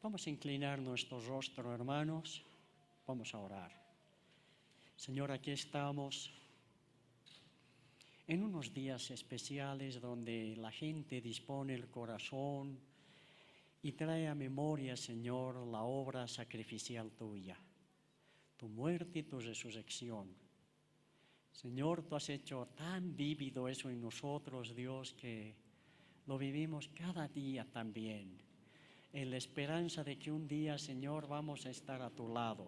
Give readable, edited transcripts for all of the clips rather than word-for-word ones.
Vamos a inclinar nuestro rostro, hermanos. Vamos a orar. Señor, aquí estamos en unos días especiales donde la gente dispone el corazón y trae a memoria, Señor, la obra sacrificial tuya, tu muerte y tu resurrección. Señor, tú has hecho tan vívido eso en nosotros, Dios, que lo vivimos cada día también, en la esperanza de que un día, Señor, vamos a estar a tu lado.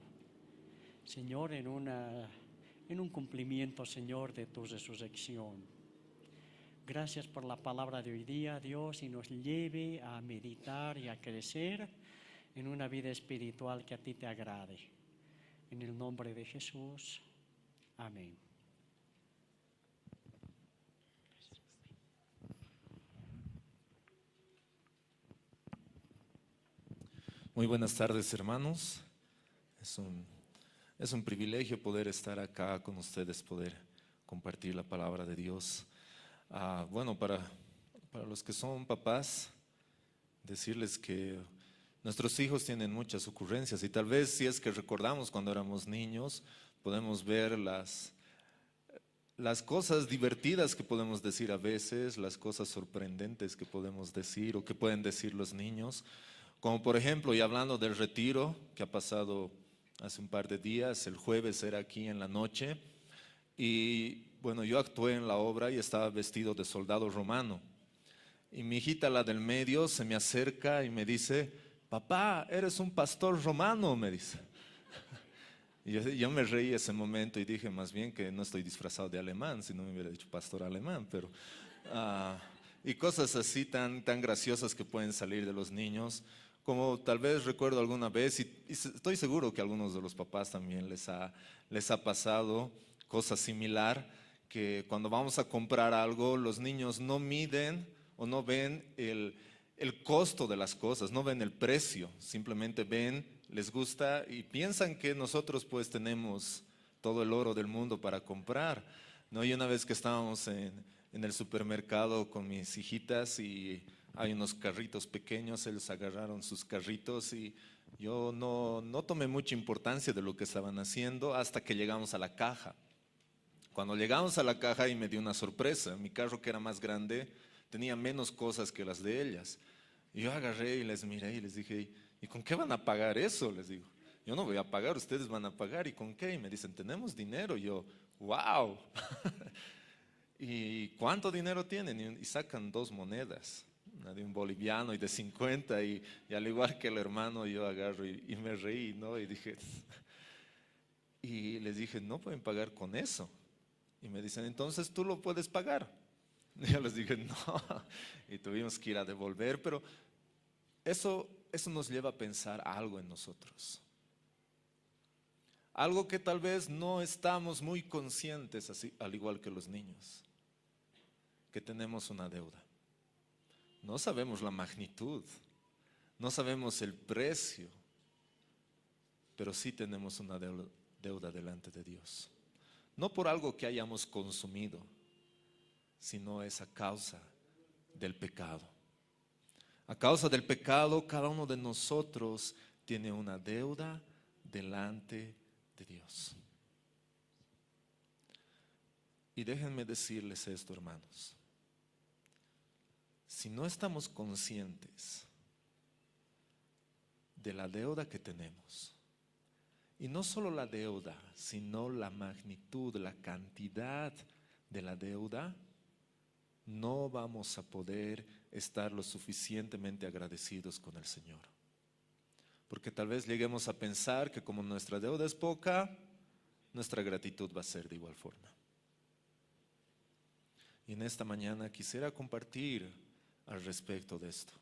Señor, en un cumplimiento, Señor, de tu resurrección. Gracias por la palabra de hoy día, Dios, y nos lleve a meditar y a crecer en una vida espiritual que a ti te agrade. En el nombre de Jesús. Amén. Muy buenas tardes, hermanos. Es un privilegio poder estar acá con ustedes, poder compartir la palabra de Dios. Bueno, para los que son papás, decirles que nuestros hijos tienen muchas ocurrencias y tal vez si es que recordamos cuando éramos niños, podemos ver las cosas divertidas que podemos decir a veces, las cosas sorprendentes que podemos decir o que pueden decir los niños. Como por ejemplo, y hablando del retiro que ha pasado hace un par de días, el jueves era aquí en la noche, y bueno, yo actué en la obra y estaba vestido de soldado romano. Y mi hijita, la del medio, se me acerca y me dice, papá, eres un pastor romano, me dice. Y yo me reí ese momento y dije, más bien que no estoy disfrazado de alemán, si no me hubiera dicho pastor alemán, pero... y cosas así tan graciosas que pueden salir de los niños. Como tal vez recuerdo alguna vez, y estoy seguro que a algunos de los papás también les ha pasado cosa similar, que cuando vamos a comprar algo, los niños no miden o no ven el costo de las cosas, no ven el precio, simplemente ven, les gusta y piensan que nosotros pues tenemos todo el oro del mundo para comprar, ¿no? Y una vez que estábamos en el supermercado con mis hijitas y hay unos carritos pequeños, ellos agarraron sus carritos y yo no tomé mucha importancia de lo que estaban haciendo hasta que llegamos a la caja. Cuando llegamos a la caja y me dio una sorpresa, mi carro que era más grande tenía menos cosas que las de ellas. Y yo agarré y les miré y les dije, ¿y con qué van a pagar eso? Les digo, yo no voy a pagar, ustedes van a pagar, ¿y con qué? Y me dicen, tenemos dinero. Y yo, wow. ¿Y cuánto dinero tienen? Y sacan 2 monedas, una de un boliviano y de 50, y al igual que el hermano yo agarro y me reí, ¿no? Y dije, y les dije, no pueden pagar con eso. Y me dicen, entonces tú lo puedes pagar. Y yo les dije, no, y tuvimos que ir a devolver, pero eso nos lleva a pensar algo en nosotros. Algo que tal vez no estamos muy conscientes, así, al igual que los niños, que tenemos una deuda. No sabemos la magnitud, no sabemos el precio, pero sí tenemos una deuda delante de Dios. No por algo que hayamos consumido, sino es a causa del pecado. A causa del pecado, cada uno de nosotros tiene una deuda delante de Dios. Y déjenme decirles esto, hermanos. Si no estamos conscientes de la deuda que tenemos, y no solo la deuda, sino la magnitud, la cantidad de la deuda, no vamos a poder estar lo suficientemente agradecidos con el Señor. Porque tal vez lleguemos a pensar que como nuestra deuda es poca, nuestra gratitud va a ser de igual forma. Y en esta mañana quisiera compartir al respecto de esto.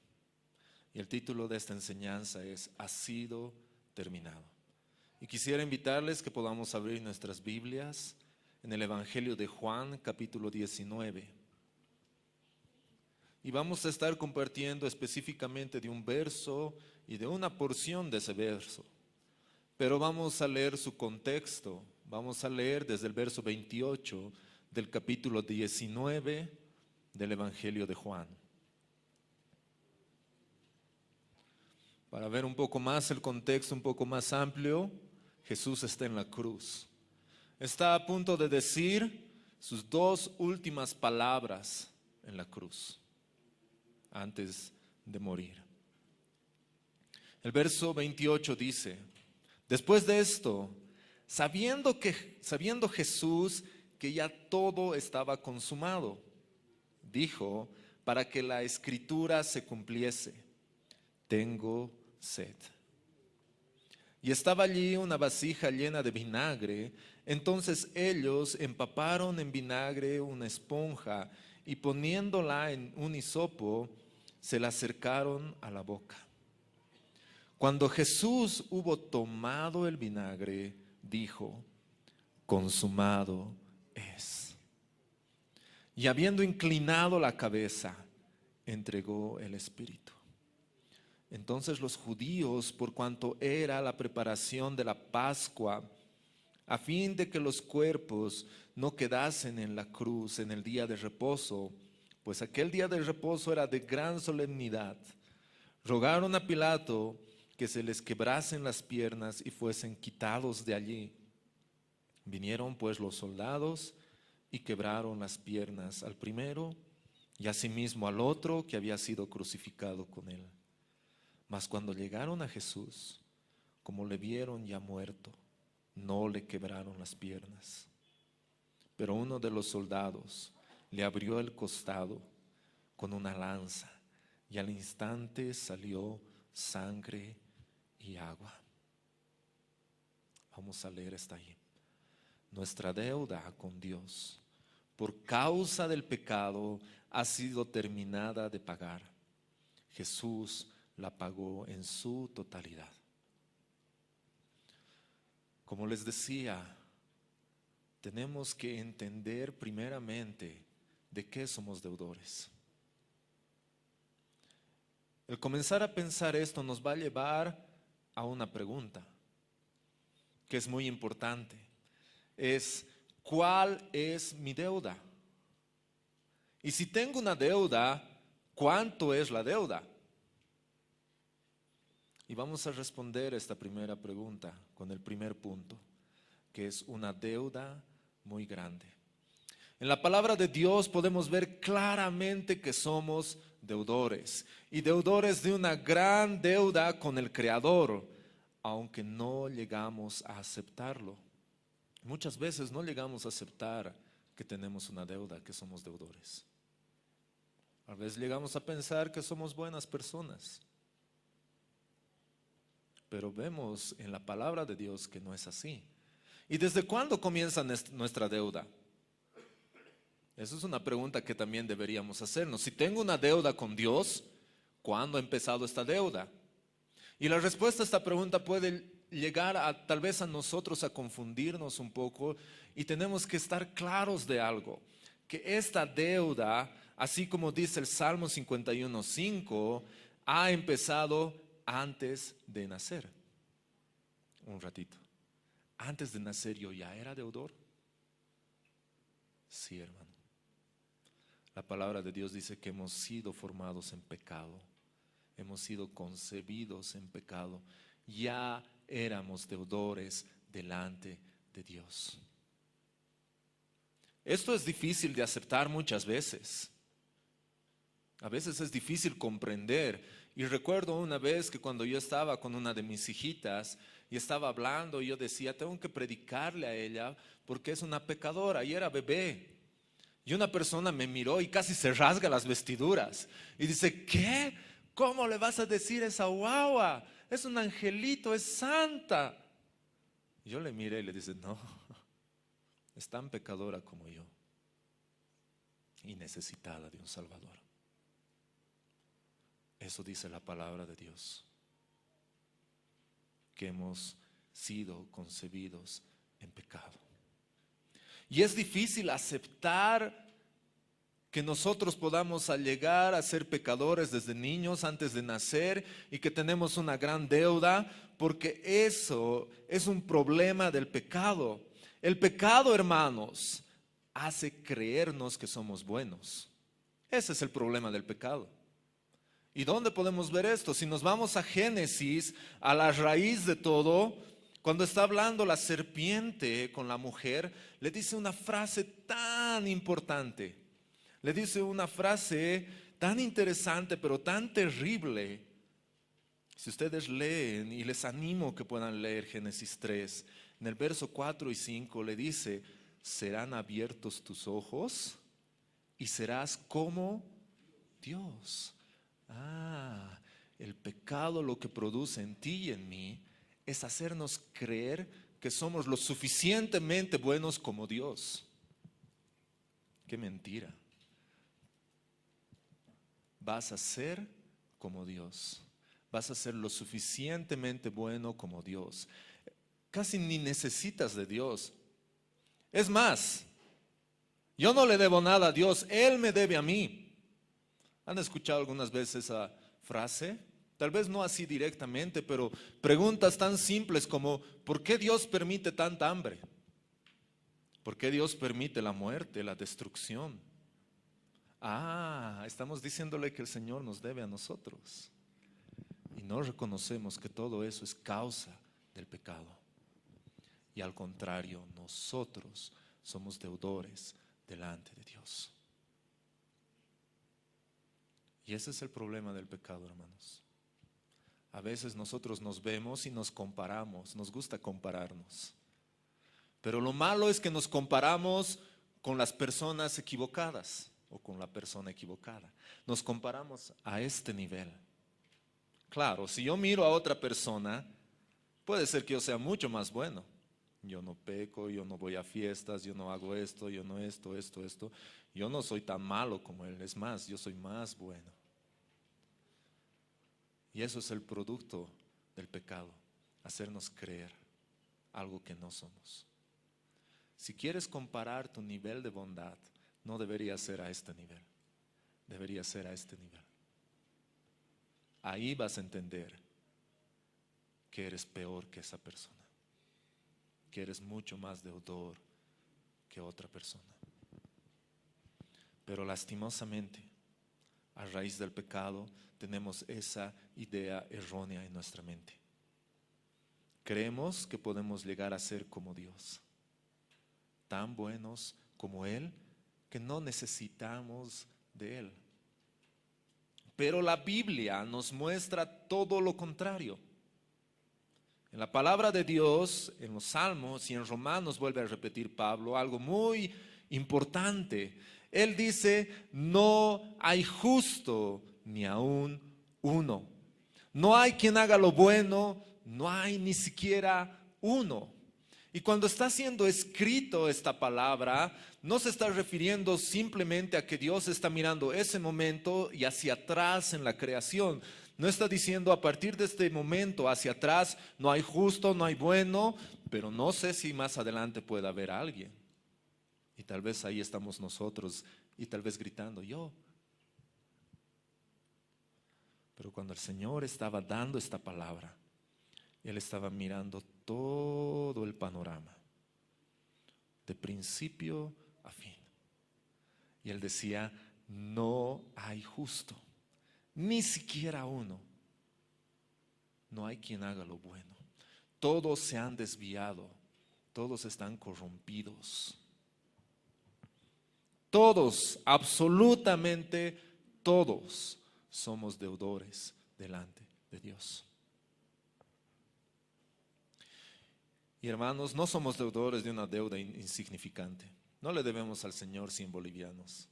Y el título de esta enseñanza es Ha sido terminado. Y quisiera invitarles que podamos abrir nuestras Biblias en el Evangelio de Juan, capítulo 19. Y vamos a estar compartiendo específicamente de un verso y de una porción de ese verso. Pero vamos a leer su contexto. Vamos a leer desde el verso 28 del capítulo 19 del Evangelio de Juan. Para ver un poco más el contexto, un poco más amplio, Jesús está en la cruz. Está a punto de decir sus 2 últimas palabras en la cruz, antes de morir. El verso 28 dice: después de esto, sabiendo Jesús que ya todo estaba consumado, dijo, para que la escritura se cumpliese: tengo sed. Y estaba allí una vasija llena de vinagre. Entonces ellos empaparon en vinagre una esponja y poniéndola en un hisopo, se la acercaron a la boca. Cuando Jesús hubo tomado el vinagre, dijo: consumado es. Y habiendo inclinado la cabeza, entregó el espíritu. Entonces los judíos, por cuanto era la preparación de la Pascua, a fin de que los cuerpos no quedasen en la cruz en el día de reposo, pues aquel día de reposo era de gran solemnidad, rogaron a Pilato que se les quebrasen las piernas y fuesen quitados de allí. Vinieron pues los soldados y quebraron las piernas al primero y asimismo al otro que había sido crucificado con él. Mas cuando llegaron a Jesús, como le vieron ya muerto, no le quebraron las piernas. Pero uno de los soldados le abrió el costado con una lanza y al instante salió sangre y agua. Vamos a leer esta ahí. Nuestra deuda con Dios por causa del pecado ha sido terminada de pagar. Jesús la pagó en su totalidad. Como les decía, tenemos que entender primeramente de qué somos deudores. El comenzar a pensar esto nos va a llevar a una pregunta que es muy importante. Es: ¿cuál es mi deuda? Y si tengo una deuda, ¿cuánto es la deuda? Y vamos a responder esta primera pregunta con el primer punto, que es una deuda muy grande. En la palabra de Dios podemos ver claramente que somos deudores, y deudores de una gran deuda con el Creador, aunque no llegamos a aceptarlo. Muchas veces no llegamos a aceptar que tenemos una deuda, que somos deudores. A veces llegamos a pensar que somos buenas personas, pero vemos en la palabra de Dios que no es así. ¿Y desde cuándo comienza nuestra deuda? Esa es una pregunta que también deberíamos hacernos. Si tengo una deuda con Dios, ¿cuándo ha empezado esta deuda? Y la respuesta a esta pregunta puede llegar tal vez a nosotros a confundirnos un poco, y tenemos que estar claros de algo, que esta deuda, así como dice el Salmo 51:5, ha empezado antes de nacer. Un ratito. Antes de nacer yo ya era deudor. Sí, hermano. La palabra de Dios dice que hemos sido formados en pecado. Hemos sido concebidos en pecado. Ya éramos deudores delante de Dios. Esto es difícil de aceptar muchas veces. A veces es difícil comprender. Y recuerdo una vez que cuando yo estaba con una de mis hijitas y estaba hablando, yo decía: tengo que predicarle a ella porque es una pecadora, y era bebé. Y una persona me miró y casi se rasga las vestiduras y dice: ¿qué? ¿Cómo le vas a decir esa guagua? Es un angelito, es santa. Y yo le miré y le dije: no, es tan pecadora como yo y necesitada de un Salvador. Eso dice la palabra de Dios, que hemos sido concebidos en pecado. Y es difícil aceptar que nosotros podamos llegar a ser pecadores desde niños, antes de nacer, y que tenemos una gran deuda, porque eso es un problema del pecado. El pecado, hermanos, hace creernos que somos buenos. Ese es el problema del pecado. ¿Y dónde podemos ver esto? Si nos vamos a Génesis, a la raíz de todo, cuando está hablando la serpiente con la mujer, le dice una frase tan importante. Le dice una frase tan interesante, pero tan terrible. Si ustedes leen, y les animo que puedan leer Génesis 3, en el verso 4 y 5 le dice, serán abiertos tus ojos y serás como Dios. El pecado lo que produce en ti y en mí es hacernos creer que somos lo suficientemente buenos como Dios. Qué mentira. Vas a ser como Dios. Vas a ser lo suficientemente bueno como Dios. Casi ni necesitas de Dios. Es más, yo no le debo nada a Dios, Él me debe a mí. ¿Han escuchado algunas veces esa frase? Tal vez no así directamente, pero preguntas tan simples como ¿por qué Dios permite tanta hambre? ¿Por qué Dios permite la muerte, la destrucción? Estamos diciéndole que el Señor nos debe a nosotros. Y no reconocemos que todo eso es causa del pecado. Y al contrario, nosotros somos deudores delante de Dios. Y ese es el problema del pecado, hermanos. A veces nosotros nos vemos y nos comparamos, nos gusta compararnos. Pero lo malo es que nos comparamos con las personas equivocadas o con la persona equivocada. Nos comparamos a este nivel. Claro, si yo miro a otra persona, puede ser que yo sea mucho más bueno. Yo no peco, yo no voy a fiestas, yo no hago esto, yo no esto. Yo no soy tan malo como él, es más, yo soy más bueno. Y eso es el producto del pecado, hacernos creer algo que no somos. Si quieres comparar tu nivel de bondad, no debería ser a este nivel, debería ser a este nivel. Ahí vas a entender que eres peor que esa persona, que eres mucho más deudor que otra persona. Pero lastimosamente, a raíz del pecado, tenemos esa idea errónea en nuestra mente. Creemos que podemos llegar a ser como Dios, tan buenos como Él, que no necesitamos de Él. Pero la Biblia nos muestra todo lo contrario. En la palabra de Dios, en los Salmos y en Romanos vuelve a repetir Pablo algo muy importante. Él dice, no hay justo ni aún uno. No hay quien haga lo bueno, no hay ni siquiera uno. Y cuando está siendo escrito esta palabra, no se está refiriendo simplemente a que Dios está mirando ese momento y hacia atrás en la creación. No está diciendo a partir de este momento hacia atrás no hay justo, no hay bueno, pero no sé si más adelante pueda haber alguien. Y tal vez ahí estamos nosotros y tal vez gritando, yo. Pero cuando el Señor estaba dando esta palabra, Él estaba mirando todo el panorama, de principio a fin. Y Él decía, no hay justo, ni siquiera uno. No hay quien haga lo bueno. Todos se han desviado, todos están corrompidos. Todos, absolutamente todos, somos deudores delante de Dios. Y hermanos, no somos deudores de una deuda insignificante. No le debemos al Señor 100 bolivianos.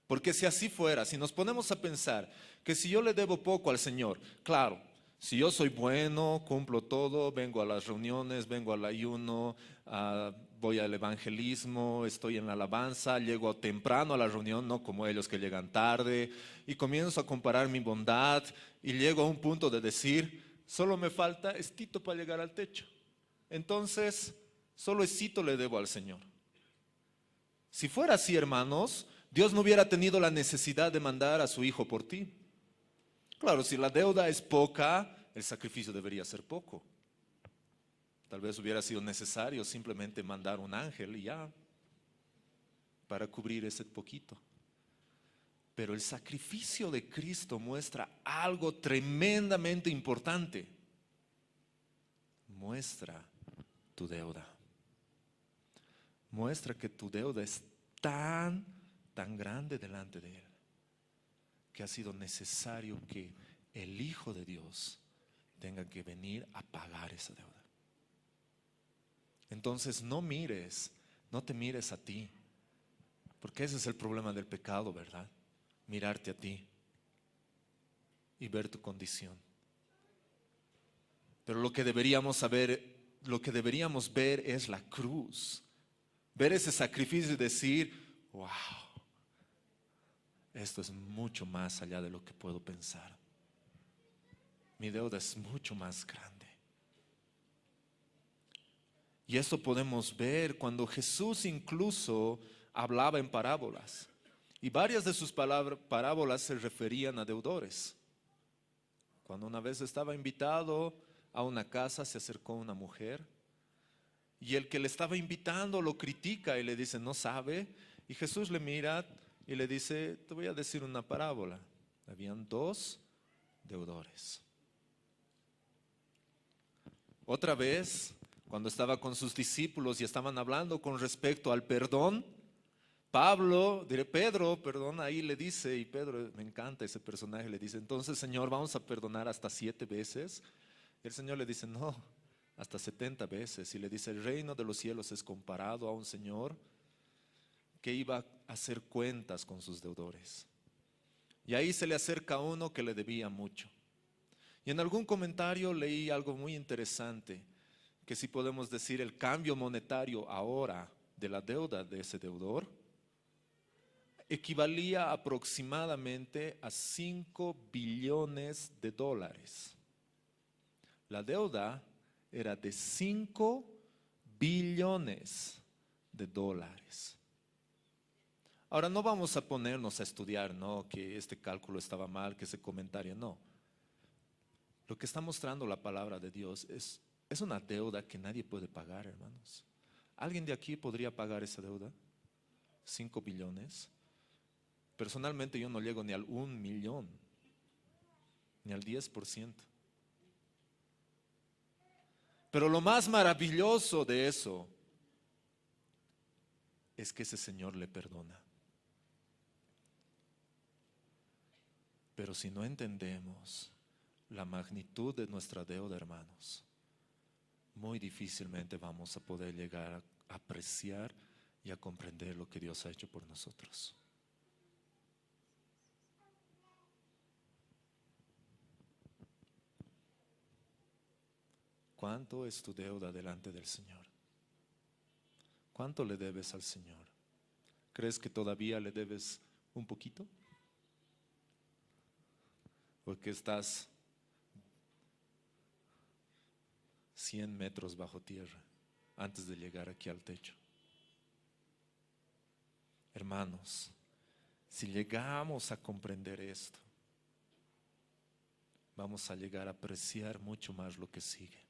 Porque si así fuera, si nos ponemos a pensar que si yo le debo poco al Señor, claro, si yo soy bueno, cumplo todo, vengo a las reuniones, vengo al ayuno, voy al evangelismo, estoy en la alabanza, llego temprano a la reunión, no como ellos que llegan tarde, y comienzo a comparar mi bondad y llego a un punto de decir, solo me falta estito para llegar al techo. Entonces, solo estito le debo al Señor. Si fuera así, hermanos, Dios no hubiera tenido la necesidad de mandar a su Hijo por ti. Claro, si la deuda es poca, el sacrificio debería ser poco. Tal vez hubiera sido necesario simplemente mandar un ángel y ya, para cubrir ese poquito. Pero el sacrificio de Cristo muestra algo tremendamente importante. Muestra tu deuda. Muestra que tu deuda es tan grande delante de Él, que ha sido necesario que el Hijo de Dios tenga que venir a pagar esa deuda. Entonces no te mires a ti, porque ese es el problema del pecado, ¿verdad? Mirarte a ti y ver tu condición. Pero lo que deberíamos ver es la cruz, ver ese sacrificio y decir, wow, esto es mucho más allá de lo que puedo pensar. Mi deuda es mucho más grande. Y esto podemos ver cuando Jesús incluso hablaba en parábolas. Y varias de sus parábolas se referían a deudores. Cuando una vez estaba invitado a una casa, se acercó una mujer. Y el que le estaba invitando lo critica y le dice, ¿no sabe? Y Jesús le mira y le dice, te voy a decir una parábola. Habían 2 deudores. Otra vez, cuando estaba con sus discípulos y estaban hablando con respecto al perdón, Pedro, ahí le dice, y Pedro, me encanta ese personaje, le dice, entonces Señor, vamos a perdonar hasta 7 veces. Y el Señor le dice, no, hasta 70 veces. Y le dice, el reino de los cielos es comparado a un señor que iba a hacer cuentas con sus deudores. Y ahí se le acerca a uno que le debía mucho. Y en algún comentario leí algo muy interesante, que si podemos decir el cambio monetario ahora de la deuda de ese deudor equivalía aproximadamente a 5 billones de dólares. La deuda era de 5 billones de dólares. Ahora no vamos a ponernos a estudiar, ¿no?, que este cálculo estaba mal, que ese comentario, no. Lo que está mostrando la palabra de Dios es una deuda que nadie puede pagar, hermanos. ¿Alguien de aquí podría pagar esa deuda? 5 billones. Personalmente yo no llego ni al 1 millón, ni al 10%. Pero lo más maravilloso de eso es que ese Señor le perdona. Pero si no entendemos la magnitud de nuestra deuda, hermanos, muy difícilmente vamos a poder llegar a apreciar y a comprender lo que Dios ha hecho por nosotros. ¿Cuánto es tu deuda delante del Señor? ¿Cuánto le debes al Señor? ¿Crees que todavía le debes un poquito? Porque estás 100 metros bajo tierra antes de llegar aquí al techo. Hermanos, si llegamos a comprender esto, vamos a llegar a apreciar mucho más lo que sigue.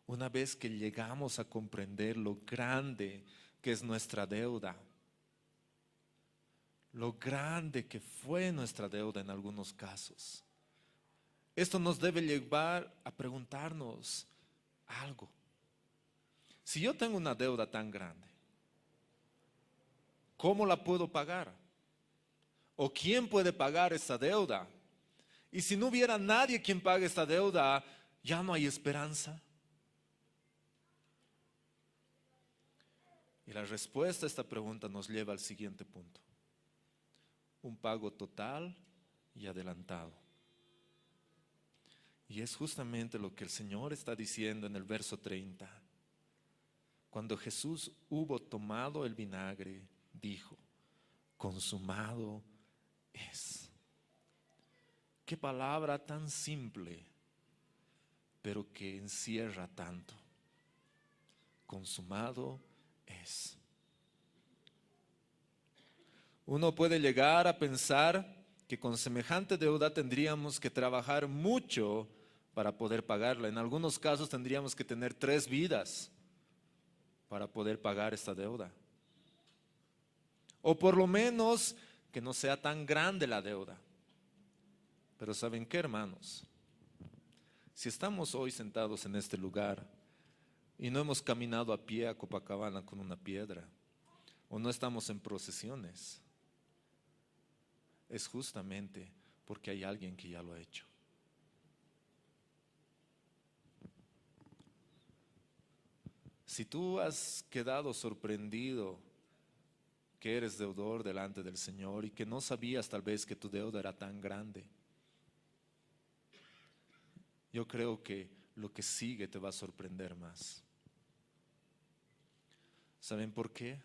Una vez que llegamos a comprender lo grande que es nuestra deuda, lo grande que fue nuestra deuda en algunos casos, esto nos debe llevar a preguntarnos algo. Si yo tengo una deuda tan grande, ¿cómo la puedo pagar? ¿O quién puede pagar esta deuda? Y si no hubiera nadie quien pague esta deuda, ¿ya no hay esperanza? Y la respuesta a esta pregunta nos lleva al siguiente punto: un pago total y adelantado. Y es justamente lo que el Señor está diciendo en el verso 30. Cuando Jesús hubo tomado el vinagre, dijo: consumado es. Qué palabra tan simple, pero que encierra tanto. Consumado es. Uno puede llegar a pensar que con semejante deuda tendríamos que trabajar mucho para poder pagarla. En algunos casos tendríamos que tener 3 vidas para poder pagar esta deuda. O por lo menos que no sea tan grande la deuda. Pero ¿saben qué, hermanos? Si estamos hoy sentados en este lugar y no hemos caminado a pie a Copacabana con una piedra, o no estamos en procesiones, es justamente porque hay alguien que ya lo ha hecho. Si tú has quedado sorprendido que eres deudor delante del Señor y que no sabías tal vez que tu deuda era tan grande, yo creo que lo que sigue te va a sorprender más. ¿Saben por qué?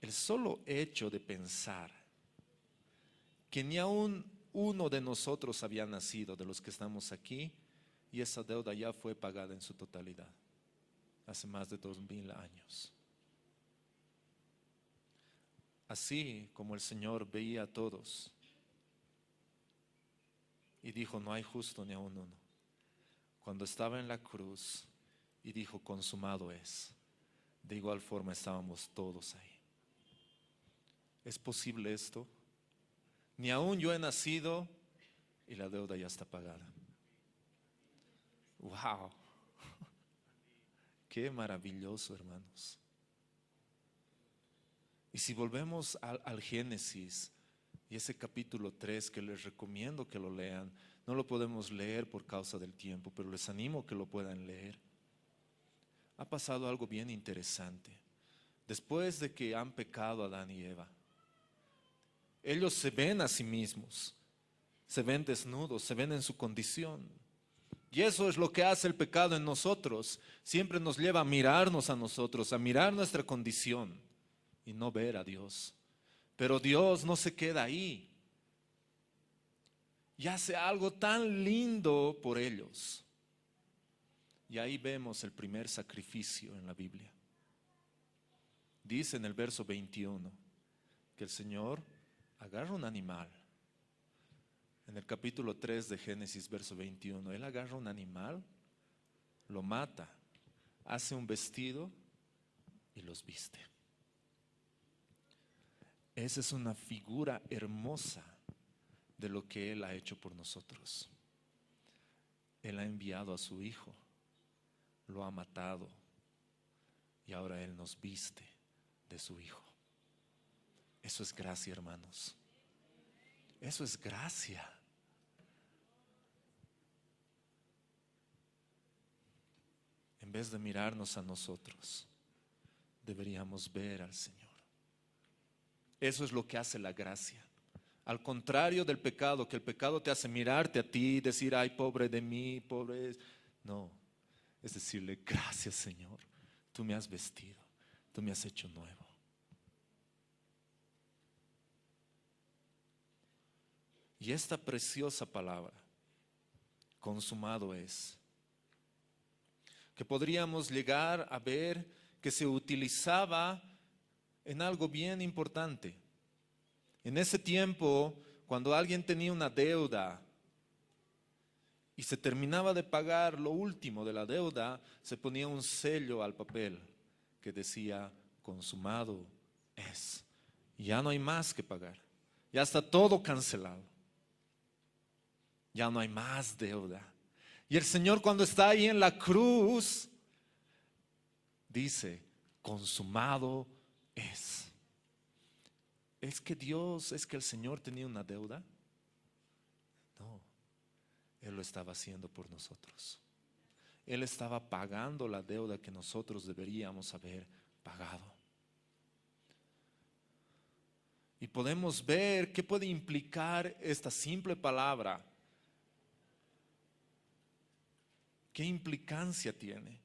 El solo hecho de pensar que ni aún uno de nosotros había nacido, de los que estamos aquí, y esa deuda ya fue pagada en su totalidad, hace más de 2000 años. Así como el Señor veía a todos y dijo, no hay justo ni aún uno. Cuando estaba en la cruz y dijo, consumado es, de igual forma estábamos todos ahí. ¿Es posible esto? Ni aún yo he nacido y la deuda ya está pagada. ¡Wow! ¡Qué maravilloso, hermanos! Y si volvemos al Génesis y ese capítulo 3 que les recomiendo que lo lean, no lo podemos leer por causa del tiempo, pero les animo que lo puedan leer. Ha pasado algo bien interesante. Después de que han pecado Adán y Eva, ellos se ven a sí mismos, se ven desnudos, se ven en su condición. Y eso es lo que hace el pecado en nosotros. Siempre nos lleva a mirarnos a nosotros, a mirar nuestra condición y no ver a Dios. Pero Dios no se queda ahí. Y hace algo tan lindo por ellos. Y ahí vemos el primer sacrificio en la Biblia. Dice en el verso 21 que el Señor agarra un animal. En el capítulo 3 de Génesis, verso 21, Él agarra un animal, lo mata, hace un vestido y los viste. Esa es una figura hermosa de lo que Él ha hecho por nosotros. Él ha enviado a su Hijo, lo ha matado y ahora Él nos viste de su Hijo. Eso es gracia, hermanos. Eso es gracia. En vez de mirarnos a nosotros, deberíamos ver al Señor. Eso es lo que hace la gracia. Al contrario del pecado, que el pecado te hace mirarte a ti y decir, ay, pobre de mí, pobre. No, es decirle, gracias, Señor, tú me has vestido, tú me has hecho nuevo. Y esta preciosa palabra, consumado es, que podríamos llegar a ver que se utilizaba en algo bien importante. En ese tiempo, cuando alguien tenía una deuda y se terminaba de pagar lo último de la deuda, se ponía un sello al papel que decía, consumado es. Ya no hay más que pagar. Ya está todo cancelado. Ya no hay más deuda. Y el Señor, cuando está ahí en la cruz, dice, consumado es. ¿Es que el Señor tenía una deuda? No, Él lo estaba haciendo por nosotros. Él estaba pagando la deuda que nosotros deberíamos haber pagado. Y podemos ver qué puede implicar esta simple palabra. ¿Qué implicancia tiene?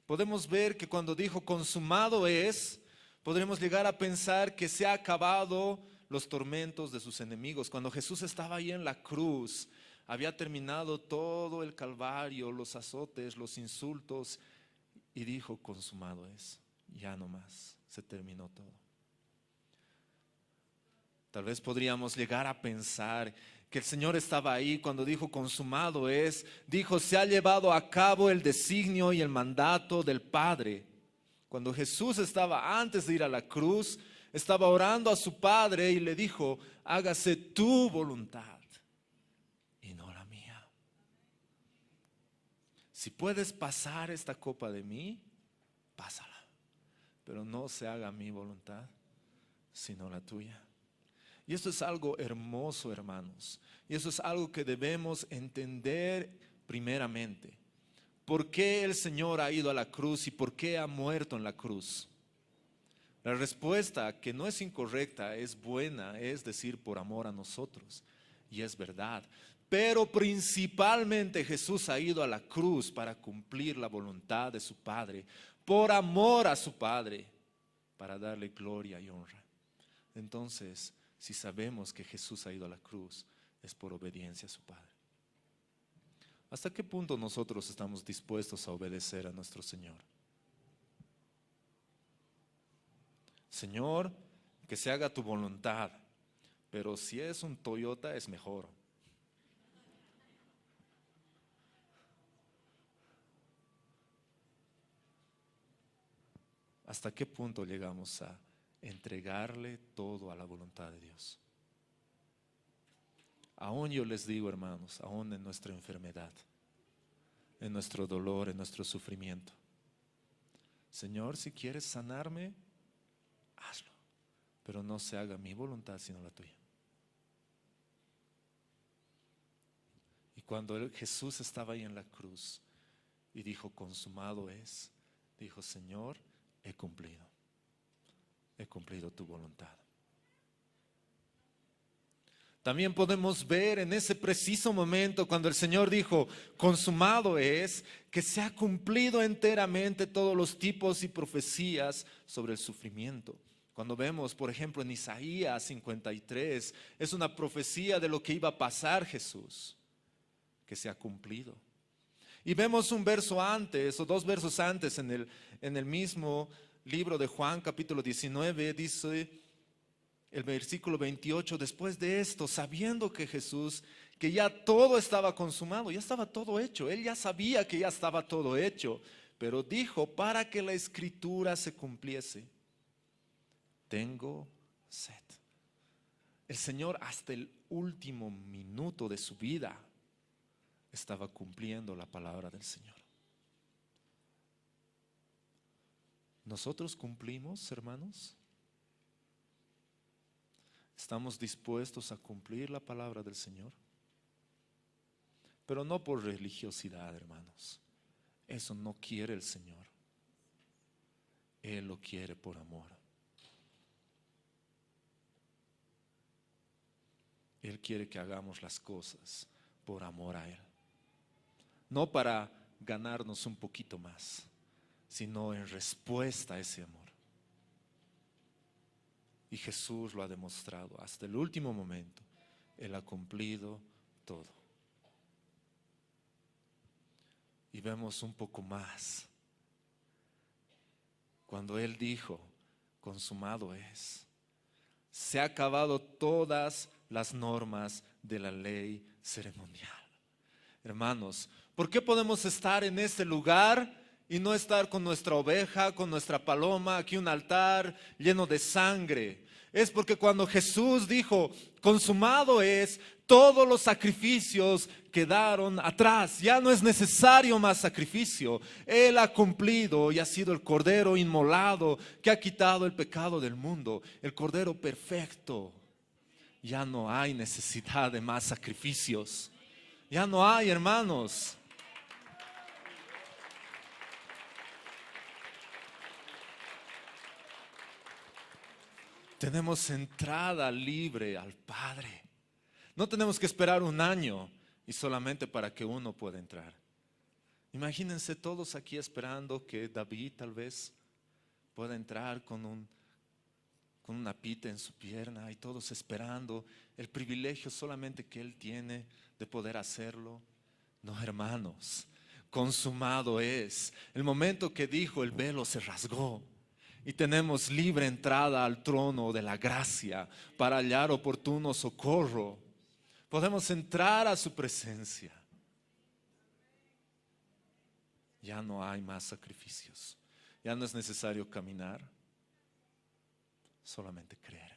Podemos ver que cuando dijo consumado es, podremos llegar a pensar que se ha acabado los tormentos de sus enemigos. Cuando Jesús estaba ahí en la cruz, había terminado todo el calvario, los azotes, los insultos, y dijo consumado es, ya no más, se terminó todo. Tal vez podríamos llegar a pensar que el Señor estaba ahí cuando dijo consumado es, dijo se ha llevado a cabo el designio y el mandato del Padre. Cuando Jesús estaba antes de ir a la cruz, Estaba orando a su Padre y le dijo, hágase tu voluntad y no la mía. Si puedes pasar esta copa de mí, pásala, pero no se haga mi voluntad, sino la tuya. Y eso es algo hermoso, hermanos. Y eso es algo que debemos entender primeramente. ¿Por qué el Señor ha ido a la cruz y por qué ha muerto en la cruz? La respuesta, que no es incorrecta, es buena, es decir, por amor a nosotros. Y es verdad. Pero principalmente Jesús ha ido a la cruz para cumplir la voluntad de su Padre, por amor a su Padre, para darle gloria y honra. Entonces, si sabemos que Jesús ha ido a la cruz, es por obediencia a su Padre. ¿Hasta qué punto nosotros estamos dispuestos a obedecer a nuestro Señor? Señor, que se haga tu voluntad, pero si es un Toyota es mejor. ¿Hasta qué punto llegamos a entregarle todo a la voluntad de Dios? Aún yo les digo, hermanos, aún en nuestra enfermedad, en nuestro dolor, en nuestro sufrimiento, Señor, si quieres sanarme, hazlo, pero no se haga mi voluntad sino la tuya. Y cuando Jesús estaba ahí en la cruz y dijo, consumado es, dijo, Señor, he cumplido tu voluntad. También podemos ver en ese preciso momento cuando el Señor dijo, consumado es, que se ha cumplido enteramente todos los tipos y profecías sobre el sufrimiento. Cuando vemos, por ejemplo, en Isaías 53, es una profecía de lo que iba a pasar Jesús, que se ha cumplido. Y vemos un verso antes, o dos versos antes, en el mismo libro de Juan, capítulo 19, dice el versículo 28, después de esto, sabiendo que Jesús, que ya todo estaba consumado, ya estaba todo hecho, él ya sabía que ya estaba todo hecho, pero dijo, para que la escritura se cumpliese, tengo sed. El Señor hasta el último minuto de su vida estaba cumpliendo la palabra del Señor. ¿Nosotros cumplimos, hermanos? ¿Estamos dispuestos a cumplir la palabra del Señor? Pero no por religiosidad, hermanos. Eso no quiere el Señor. Él lo quiere por amor. Él quiere que hagamos las cosas por amor a Él. No para ganarnos un poquito más, sino en respuesta a ese amor. Y Jesús lo ha demostrado hasta el último momento. Él ha cumplido todo. Y vemos un poco más. Cuando Él dijo, consumado es, se ha acabado todas las normas de la ley ceremonial. Hermanos, ¿por qué podemos estar en este lugar y no estar con nuestra oveja, con nuestra paloma, aquí un altar lleno de sangre? Es porque cuando Jesús dijo, consumado es, todos los sacrificios quedaron atrás. Ya no es necesario más sacrificio. Él ha cumplido y ha sido el Cordero inmolado que ha quitado el pecado del mundo. El Cordero perfecto. Ya no hay necesidad de más sacrificios. Ya no hay, hermanos. Tenemos entrada libre al Padre. No tenemos que esperar un año y solamente para que uno pueda entrar. Imagínense todos aquí esperando que David tal vez pueda entrar con una pita en su pierna y todos esperando el privilegio solamente que él tiene de poder hacerlo. No, hermanos, consumado es. El momento que dijo, el velo se rasgó. Y tenemos libre entrada al trono de la gracia para hallar oportuno socorro. Podemos entrar a su presencia. Ya no hay más sacrificios. Ya no es necesario caminar. solamente creer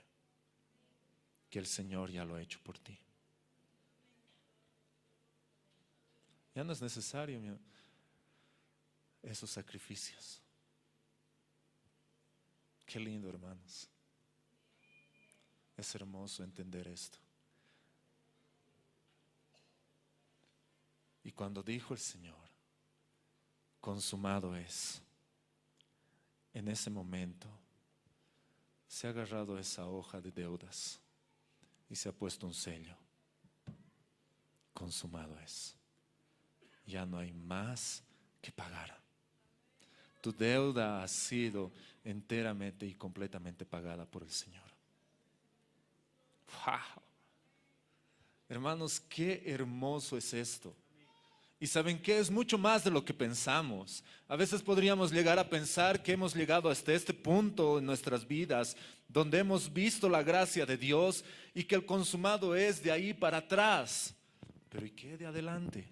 que el Señor ya lo ha hecho por ti. Ya no es necesario esos sacrificios. Qué lindo, hermanos. Es hermoso entender esto. Y cuando dijo el Señor, consumado es, en ese momento se ha agarrado esa hoja de deudas y se ha puesto un sello. Consumado es. Ya no hay más que pagar. Tu deuda ha sido enteramente y completamente pagada por el Señor. ¡Wow! Hermanos, qué hermoso es esto. Y ¿saben qué? Es mucho más de lo que pensamos. A veces podríamos llegar a pensar que hemos llegado hasta este punto en nuestras vidas, donde hemos visto la gracia de Dios y que el consumado es de ahí para atrás. Pero ¿y qué de adelante?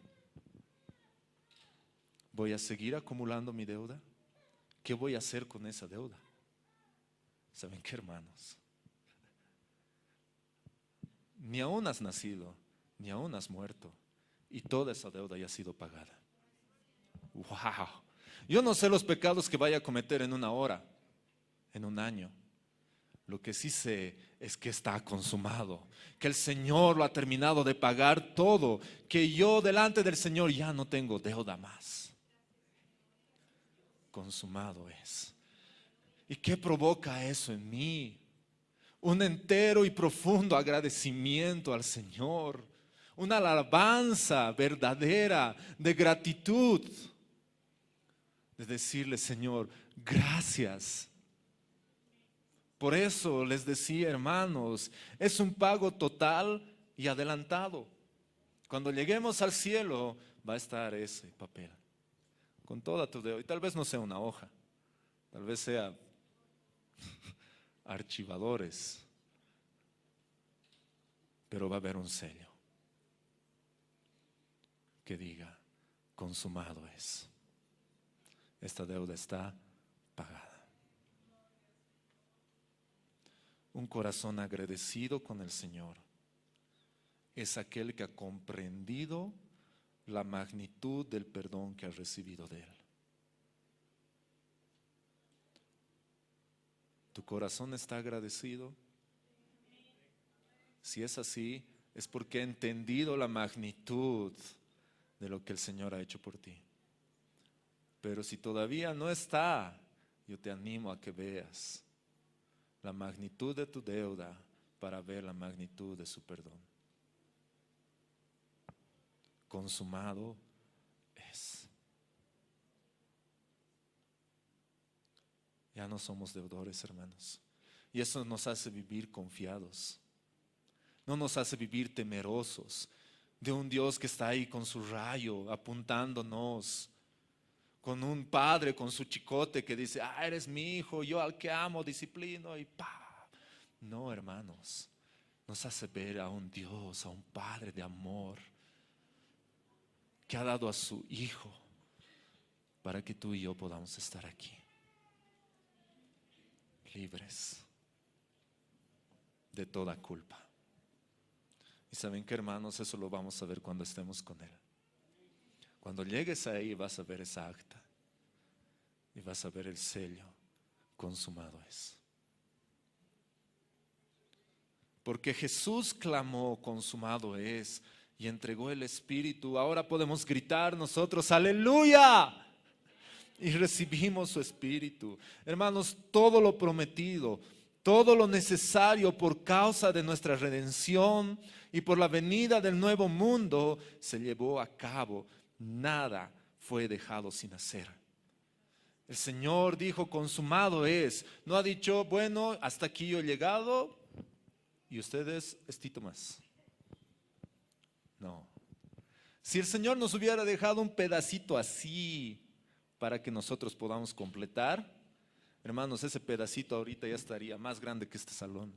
¿Voy a seguir acumulando mi deuda? ¿Qué voy a hacer con esa deuda? ¿Saben qué, hermanos? Ni aún has nacido, ni aún has muerto, y toda esa deuda ya ha sido pagada. ¡Wow! Yo no sé los pecados que vaya a cometer en una hora, en un año. Lo que sí sé es que está consumado, que el Señor lo ha terminado de pagar todo, que yo delante del Señor ya no tengo deuda más. Consumado es. ¿Y qué provoca eso en mí? Un entero y profundo agradecimiento al Señor, una alabanza verdadera de gratitud, de decirle, Señor, gracias. Por eso les decía, hermanos, es un pago total y adelantado. Cuando lleguemos al cielo va a estar ese papel con toda tu deuda. Y tal vez no sea una hoja, tal vez sea archivadores, pero va a haber un sello que diga, consumado es. Esta deuda está pagada. Un corazón agradecido con el Señor es aquel que ha comprendido la magnitud del perdón que ha recibido de Él. ¿Tu corazón está agradecido? Si es así, es porque ha entendido la magnitud de lo que el Señor ha hecho por ti. Pero si todavía no está, yo te animo a que veas la magnitud de tu deuda para ver la magnitud de su perdón. Consumado es. Ya no somos deudores, hermanos. Y eso nos hace vivir confiados. No nos hace vivir temerosos de un Dios que está ahí con su rayo apuntándonos, con un padre con su chicote que dice, eres mi hijo, yo al que amo disciplino y ¡pa! No, hermanos, nos hace ver a un Dios, a un Padre de amor que ha dado a su Hijo para que tú y yo podamos estar aquí, libres de toda culpa. Y saben qué, hermanos, eso lo vamos a ver cuando estemos con Él. Cuando llegues ahí vas a ver esa acta y vas a ver el sello, consumado es. Porque Jesús clamó, consumado es, y entregó el Espíritu. Ahora podemos gritar nosotros, aleluya, y recibimos su Espíritu. Hermanos, todo lo prometido, todo lo necesario por causa de nuestra redención y por la venida del nuevo mundo se llevó a cabo. Nada fue dejado sin hacer. El Señor dijo, consumado es. No ha dicho, bueno, hasta aquí yo he llegado y ustedes estito más. No. Si el Señor nos hubiera dejado un pedacito así para que nosotros podamos completar, hermanos, ese pedacito ahorita ya estaría más grande que este salón.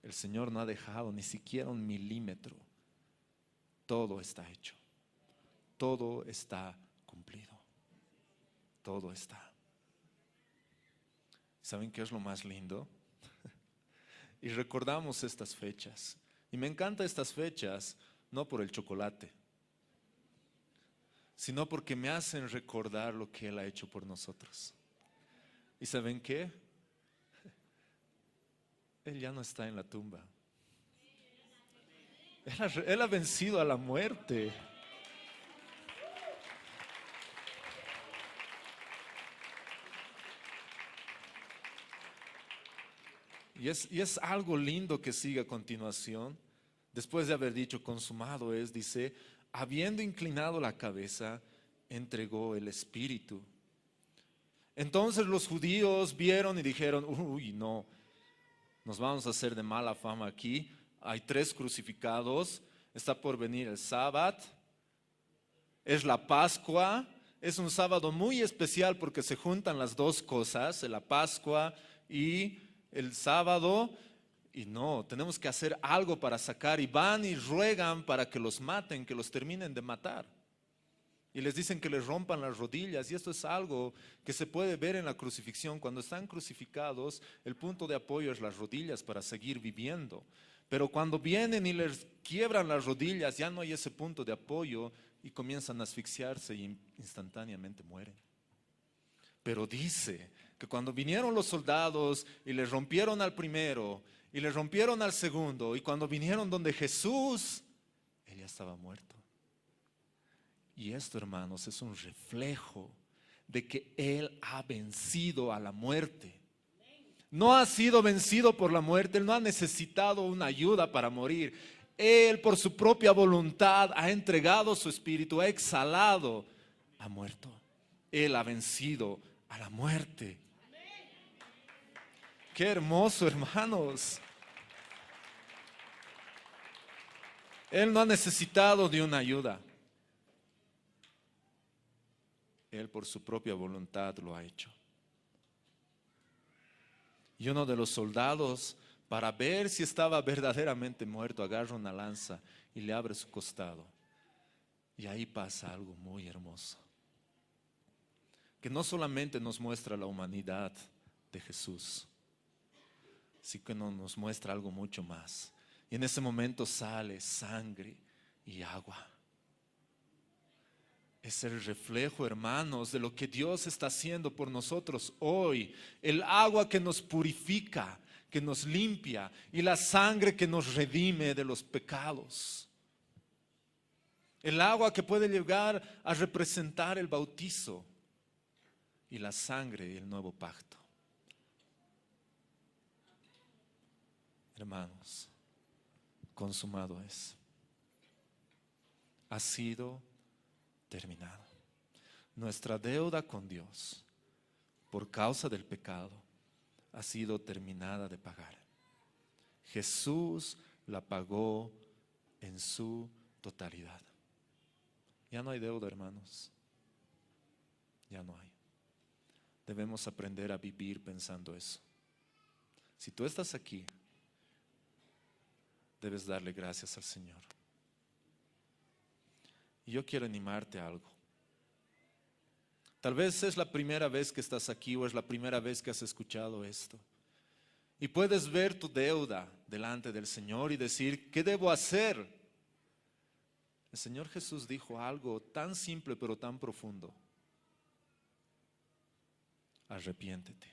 El Señor no ha dejado ni siquiera un milímetro. Todo está hecho. Todo está cumplido. Todo está. ¿Saben qué es lo más lindo? Y recordamos estas fechas. Y me encantan estas fechas, no por el chocolate, sino porque me hacen recordar lo que Él ha hecho por nosotros. ¿Y saben qué? Él ya no está en la tumba. Él ha vencido a la muerte. Y es algo lindo que sigue a continuación. Después de haber dicho consumado es, dice, habiendo inclinado la cabeza, entregó el espíritu. Entonces los judíos vieron y dijeron, uy, no, nos vamos a hacer de mala fama aquí. Hay 3 crucificados, está por venir el sábado, es la Pascua, es un sábado muy especial porque se juntan las 2 cosas, la Pascua y el sábado, y no, tenemos que hacer algo para sacar, y van y ruegan para que los maten, que los terminen de matar. Y les dicen que les rompan las rodillas, y esto es algo que se puede ver en la crucifixión. Cuando están crucificados, el punto de apoyo es las rodillas para seguir viviendo. Pero cuando vienen y les quiebran las rodillas, ya no hay ese punto de apoyo y comienzan a asfixiarse y instantáneamente mueren. Pero dice que cuando vinieron los soldados y les rompieron al primero y les rompieron al segundo, y cuando vinieron donde Jesús, Él ya estaba muerto. Y esto, hermanos, es un reflejo de que Él ha vencido a la muerte. No ha sido vencido por la muerte, Él no ha necesitado una ayuda para morir. Él, por su propia voluntad, ha entregado su espíritu, ha exhalado, ha muerto. Él ha vencido a la muerte. Qué hermoso, hermanos. Él no ha necesitado de una ayuda. Él por su propia voluntad lo ha hecho. Y uno de los soldados, para ver si estaba verdaderamente muerto, agarra una lanza y le abre su costado. Y ahí pasa algo muy hermoso, que no solamente nos muestra la humanidad de Jesús, sino que nos muestra algo mucho más. Y en ese momento sale sangre y agua. Es el reflejo, hermanos, de lo que Dios está haciendo por nosotros hoy. El agua que nos purifica, que nos limpia, y la sangre que nos redime de los pecados. El agua que puede llegar a representar el bautizo, y la sangre y el nuevo pacto. Hermanos, consumado es. Ha sido terminado. Nuestra deuda con Dios por causa del pecado ha sido terminada de pagar. Jesús la pagó en su totalidad. Ya no hay deuda, hermanos. Ya no hay. Debemos aprender a vivir pensando eso. Si tú estás aquí, debes darle gracias al Señor. Y yo quiero animarte a algo. Tal vez es la primera vez que estás aquí o es la primera vez que has escuchado esto. Y puedes ver tu deuda delante del Señor y decir, ¿qué debo hacer? El Señor Jesús dijo algo tan simple pero tan profundo. Arrepiéntete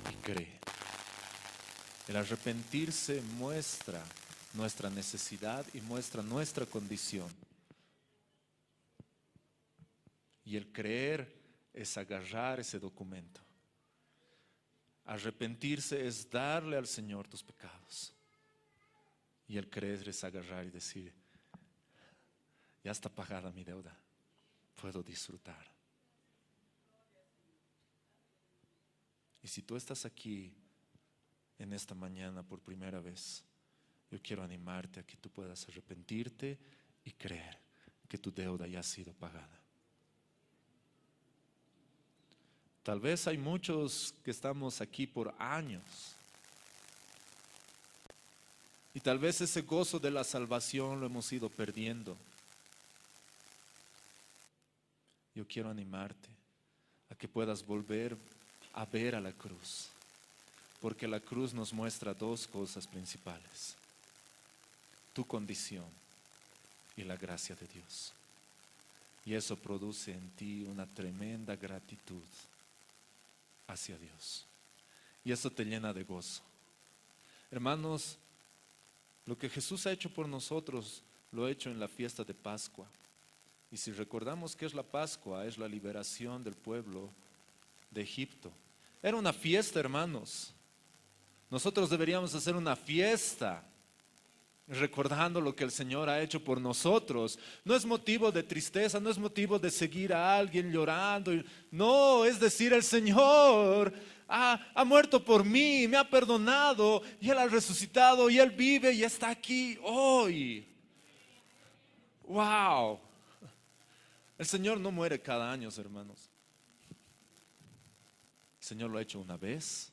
y cree. El arrepentirse muestra nuestra necesidad y muestra nuestra condición. Y el creer es agarrar ese documento. Arrepentirse es darle al Señor tus pecados. Y el creer es agarrar y decir, ya está pagada mi deuda, puedo disfrutar. Y si tú estás aquí en esta mañana por primera vez, yo quiero animarte a que tú puedas arrepentirte y creer que tu deuda ya ha sido pagada. Tal vez hay muchos que estamos aquí por años. Y tal vez ese gozo de la salvación lo hemos ido perdiendo. Yo quiero animarte a que puedas volver a ver a la cruz, porque la cruz nos muestra dos cosas principales: tu condición y la gracia de Dios. Y eso produce en ti una tremenda gratitud hacia Dios. Y eso te llena de gozo. Hermanos, lo que Jesús ha hecho por nosotros, lo ha hecho en la fiesta de Pascua. Y si recordamos qué es la Pascua, es la liberación del pueblo de Egipto. Era una fiesta, hermanos. Nosotros deberíamos hacer una fiesta recordando lo que el Señor ha hecho por nosotros. No es motivo de tristeza, no es motivo de seguir a alguien llorando. No, es decir, el Señor ha muerto por mí, me ha perdonado, y Él ha resucitado, y Él vive y está aquí hoy. ¡Wow! El Señor no muere cada año, hermanos. El Señor lo ha hecho una vez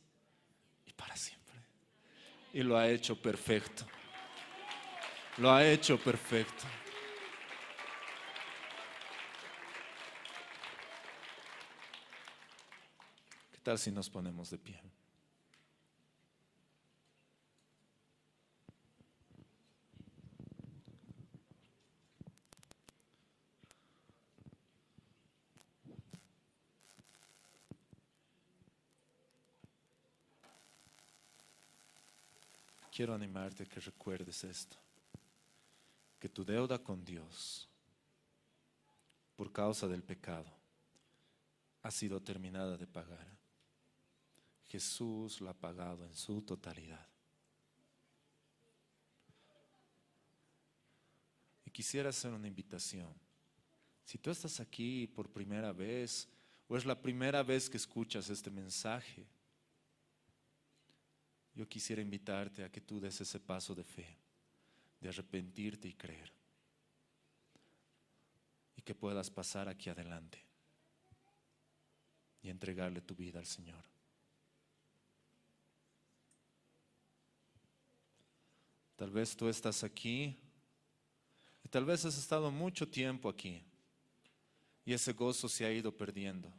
y para siempre. Y lo ha hecho perfecto. Lo ha hecho perfecto. ¿Qué tal si nos ponemos de pie? Quiero animarte a que recuerdes esto: que tu deuda con Dios por causa del pecado ha sido terminada de pagar. Jesús la ha pagado en su totalidad. Y quisiera hacer una invitación. Si tú estás aquí por primera vez o es la primera vez que escuchas este mensaje, yo quisiera invitarte a que tú des ese paso de fe, de arrepentirte y creer, y que puedas pasar aquí adelante y entregarle tu vida al Señor. Tal vez tú estás aquí y tal vez has estado mucho tiempo aquí y ese gozo se ha ido perdiendo.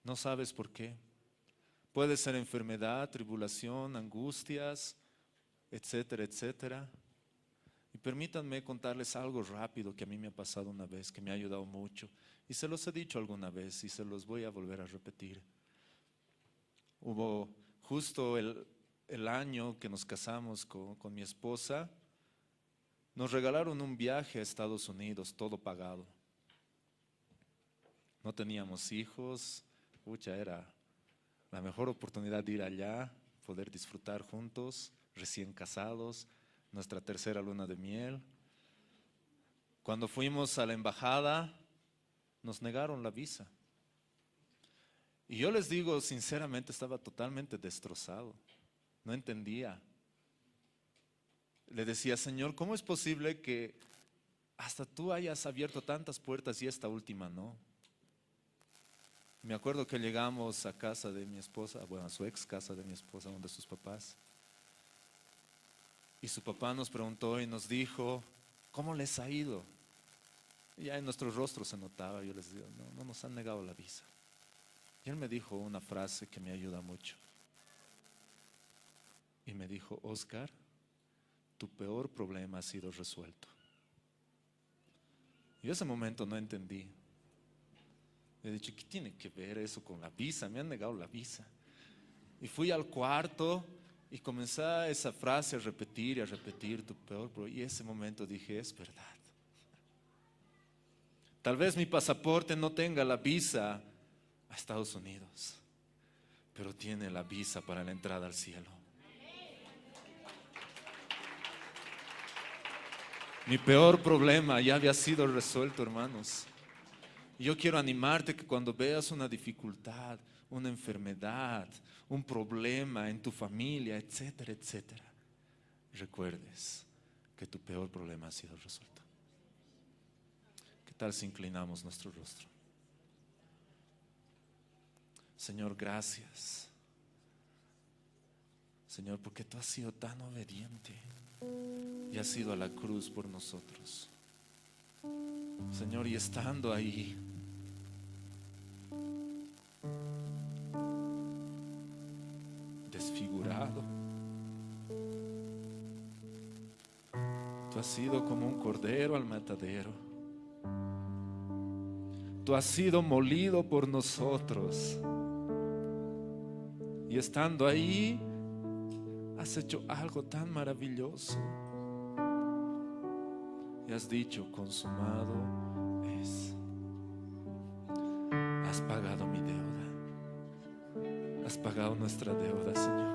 No sabes por qué. Puede ser enfermedad, tribulación, angustias, etcétera, etcétera. Y permítanme contarles algo rápido que a mí me ha pasado una vez, que me ha ayudado mucho. Y se los he dicho alguna vez y se los voy a volver a repetir. Hubo justo el año que nos casamos con mi esposa, nos regalaron un viaje a Estados Unidos, todo pagado. No teníamos hijos, era la mejor oportunidad de ir allá, poder disfrutar juntos, recién casados, nuestra tercera luna de miel. Cuando fuimos a la embajada, nos negaron la visa. Y yo les digo, sinceramente, estaba totalmente destrozado. No entendía. Le decía: Señor, ¿cómo es posible que hasta tú hayas abierto tantas puertas y esta última no? Me acuerdo que llegamos a casa de mi esposa, bueno, a su ex casa de mi esposa, donde sus papás. Y su papá nos preguntó y nos dijo: ¿cómo les ha ido? Y ya en nuestros rostros se notaba. Yo les digo: no nos han negado la visa. Y él me dijo una frase que me ayuda mucho. Y me dijo: Oscar, tu peor problema ha sido resuelto. Y en ese momento no entendí. He dicho: ¿qué tiene que ver eso con la visa? Me han negado la visa. Y fui al cuarto y comencé esa frase a repetir, tu peor problema. Y en ese momento dije: es verdad. Tal vez mi pasaporte no tenga la visa a Estados Unidos, pero tiene la visa para la entrada al cielo. Mi peor problema ya había sido resuelto, hermanos. Y yo quiero animarte que cuando veas una dificultad, una enfermedad, un problema en tu familia, etcétera, etcétera, recuerdes que tu peor problema ha sido resuelto. ¿Qué tal si inclinamos nuestro rostro? Señor, gracias. Señor, porque tú has sido tan obediente y has ido a la cruz por nosotros. Señor, y estando ahí, desfigurado, tú has sido como un cordero al matadero. Tú has sido molido por nosotros. Y estando ahí, has hecho algo tan maravilloso. Y has dicho, consumado es. Has pagado mi deuda. Has pagado nuestra deuda, Señor.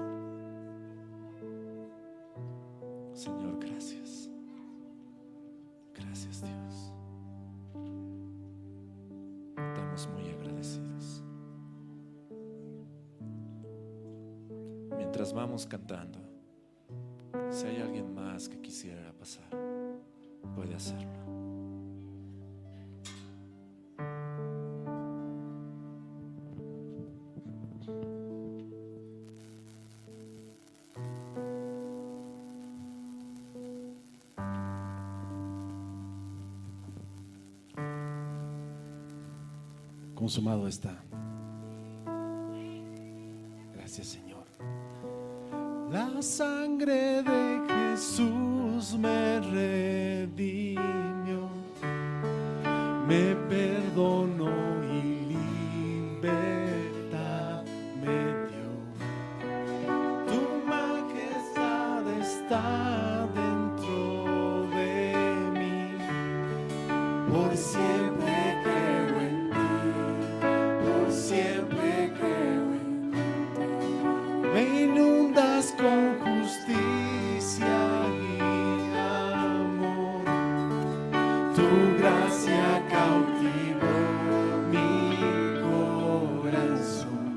Señor, gracias. Gracias, Dios. Estamos muy agradecidos. Mientras vamos cantando, si hay alguien más que quisiera pasar, puede hacerlo. Consumado está. Gracias, Señor. La sangre de Jesús me redimió, me perdonó y libertad me dio. Tu majestad está dentro de mí, por siempre creo en ti, por siempre creo en ti. Me inundas con justicia y amor, tu gracia cautivó mi corazón,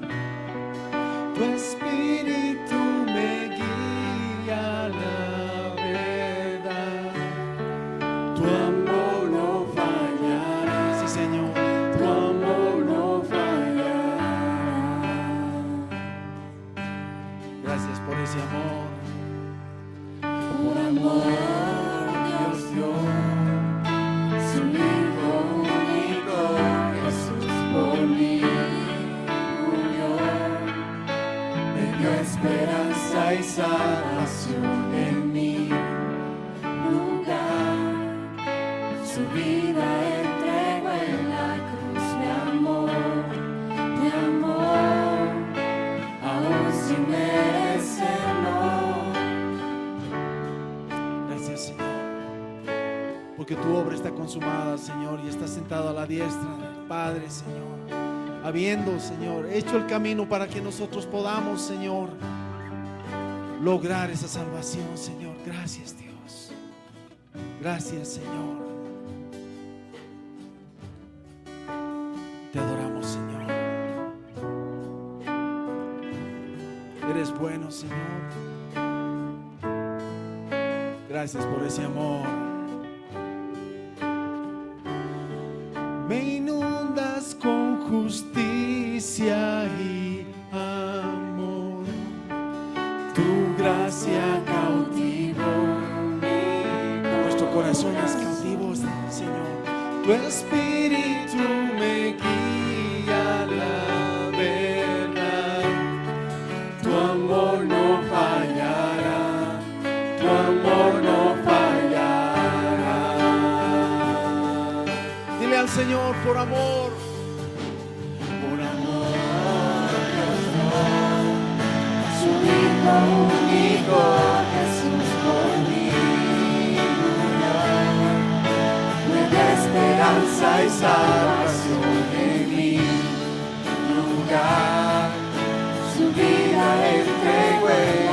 tu espíritu me guía a la verdad, tu amor no fallará, sí, Señor, tu amor no fallará. Gracias por ese amor. Por amor Dios dio su Hijo único, Jesús por mí murió, me dio esperanza y salvación en mi lugar, su vida entregó en la cruz, mi amor, aún sin merecerlo. Gracias, Señor, porque tu obra está consumada, Señor, y está sentado a la diestra del Padre, Señor, habiendo, Señor, hecho el camino para que nosotros podamos, Señor, lograr esa salvación, Señor. Gracias, Dios. Gracias, Señor. Te adoramos, Señor. Eres bueno, Señor. Gracias por ese amor. Me inundas con justicia y amor, tu gracia cautivó nuestro corazón es cautivo, Señor. Tu espíritu me guía a la verdad, tu amor no fallará, tu amor no fallará. Dile al Señor, por amor Dios dio su Hijo único, Jesús por mí murió, me dio esperanza y salvación en mi lugar, su vida entregó en